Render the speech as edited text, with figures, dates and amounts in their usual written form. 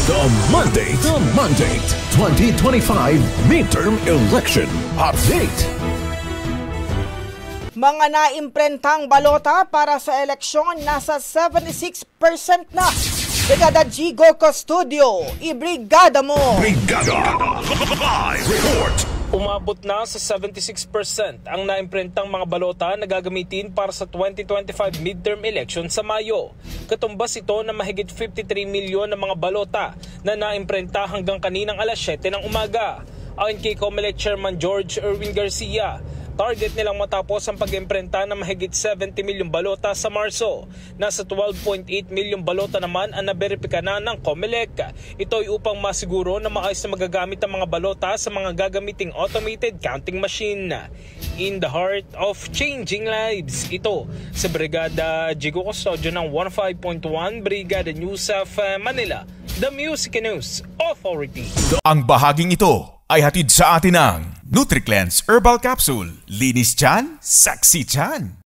The Mandate 2025 Midterm Election Update. Mga naimprentang balota para sa eleksyon nasa 76% na. Brigada Jigo Custodio, ibrigada mo! Brigada Live Report. Umabot na sa 76% ang naimprentang mga balota na gagamitin para sa 2025 midterm election sa Mayo. Katumbas ito na mahigit 53 milyon na mga balota na naimprenta hanggang kaninang alas 7 ng umaga. Ayon kay COMELEC Chairman George Erwin Garcia, target nilang matapos ang pag-imprenta ng mahigit 70 milyong balota sa Marso. Nasa 12.8 milyong balota naman ang naberipika na ng COMELEC. Ito ay upang masiguro na maayos na magagamit ang mga balota sa mga gagamiting automated counting machine. In the heart of changing lives, ito sa Brigada Jigo Custodio ng 15.1 Brigada News of Manila, the Music News Authority. Ang bahaging ito ay hatid sa atin ng NutriCleanse Herbal Capsule. Linis tiyan, sexy tiyan.